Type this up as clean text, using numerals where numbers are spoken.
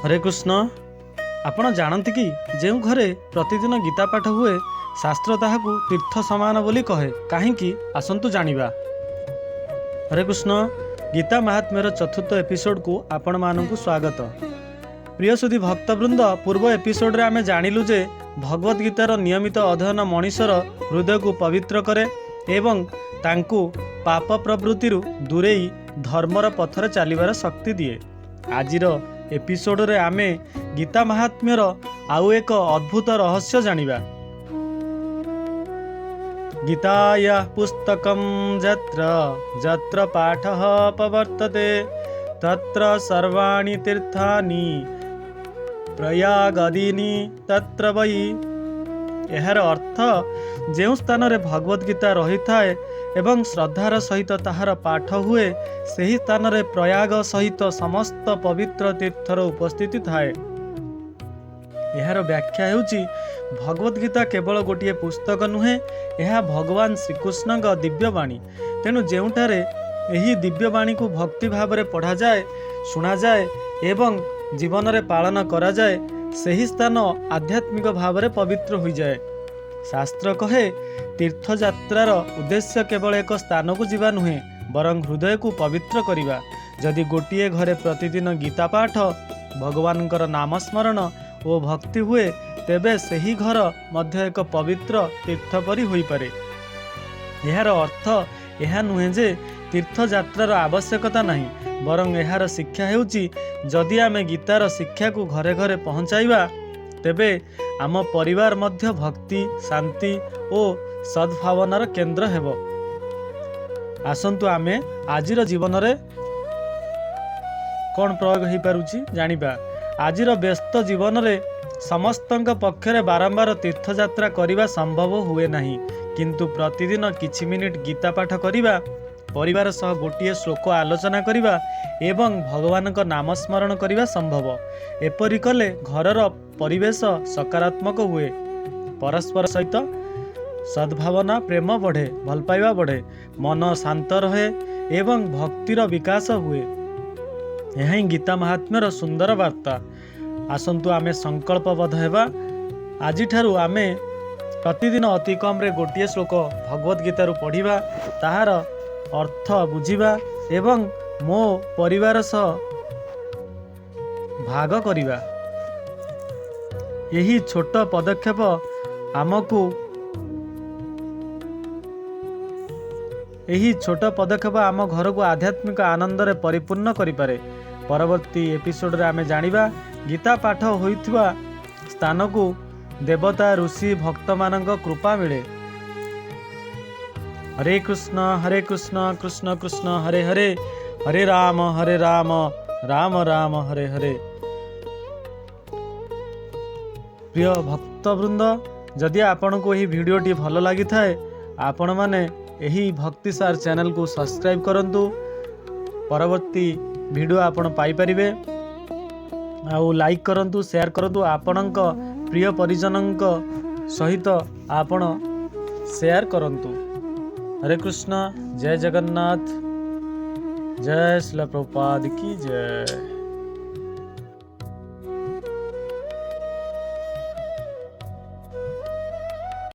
हरे कृष्ण। आपण जानती कि जो घरे प्रतिदिन गीता पाठ हुए शास्त्र ताहाकु तीर्थ समान बोली कहे कहीं आसंतु जानिबा। हरे कृष्ण। गीता महात्म्यर चतुर्थ एपिसोड को आपण मानकु स्वागत। प्रिय सुधी भक्तवृंद, पूर्व एपिसोड रे आमे जानिलु जे भगवत गीतार नियमित अध्ययन मनुष्यर हृदय को पवित्र करे एवं तांकु पाप प्रवृत्ति दूरेई धर्मर पथरे चलिबार शक्ति दिए। आजिर एपिसोड रे आमे गीता महात्म्यर आउ एक अद्भुत रहस्य जानिबा। गीताया पुस्तकं जत्र जत्र पाठः प्रवर्तते तत्र सर्वाणि तीर्थानि प्रयागदीनि तत्र वै। एहार अर्थ जो स्थान रे भगवत गीता रही थाए एवं श्रद्धार सहित ताहार पाठ हुए सही स्थान रे प्रयाग सहित समस्त पवित्र तीर्थर उपस्थिति थाए। एहार व्याख्या हेउची भगवत गीता केवल गोटे पुस्तक नुहे, यह भगवान श्रीकृष्ण दिव्य बाणी। तेणु जेउठारे एही दिव्य बाणी को भक्ति भाव में पढ़ा जाए, शुणा जाए एवं जीवन में पालन करा जाए, सही स्थान आध्यात्मिक भाव में पवित्र हो जाए। शास्त्र कहे तीर्थ यात्रार उद्देश्य केवल एक स्थान को जीवा नुहे, बरं हृदय को पवित्र करिबा। जदि गोटिए घरे प्रतिदिन गीता पाठ, भगवानकर नाम स्मरण और भक्ति हुए तेबे सही घर मध्य एक पवित्र तीर्थ परि होई पारे। एहार अर्थ यह नुहे जे तीर्थ यात्रार आवश्यकता नहीं, बरं एहार शिक्षा हेउची जदि आमे गीतार शिक्षा को घरे घरे पहुँचाइबा तेबे आम परिवार मध्य भक्ति, शांति और सद्भावनार केंद्र हेबो। आसंतु आमे आजिर जीवन रे कौन प्रयोग हो पारुची जानिबा। आजिर व्यस्त जीवन रे समस्तंक पक्षरे बारंबार तीर्थ यात्रा करिबा संभव हुए नहीं, किंतु प्रतिदिन किछि मिनिट गीता पाठ करिबा, परिवार सह गोटिए श्लोक आलोचना करिबा एवं भगवान का नाम स्मरण करिबा संभव। एपरि कले घरर परिवेश सकारात्मक हुए, परस्पर सहित सद्भावना प्रेम बढ़े, भल पाइबा बढ़े, मन शांत रहे एवं भक्तिर विकास हुए। यही गीता महात्म्यर सुंदर वार्ता। आसंतु आमे संकल्पबद्ध हेबा, आजि ठारू आमे प्रतिदिन अति कम रे गोटिए श्लोक भगवत गीतारू पढ़िबा, ताहार अर्थ बुझिबा एवं मो परिवार सह भाग करिबा। यही छोट पदक्षेप आम घर को आध्यात्मिक आनंद रे परिपूर्ण करिपारे। परवर्ती एपिसोड रे आमे जानिबा गीता पाठ होइथिबा स्थान को देवता, ऋषि, भक्त मानक कृपा मिले। हरे कृष्ण कृष्ण कृष्ण हरे हरे, हरे राम राम राम हरे हरे। प्रिय भक्तवृंद, जदि आपण को यही वीडियोटी भल लगी थाए, आपण माने यही भक्तिसार चैनल को सब्सक्राइब करंतु। परवर्ती वीडियो आपण पाई परिबे। आउ लाइक करंतु, शेयर करंतु, आपणक प्रिय परिजनक सहित आपण शेयर करंतु। हरे कृष्ण। जय जगन्नाथ। जय श्रील प्रभुपाद की जय।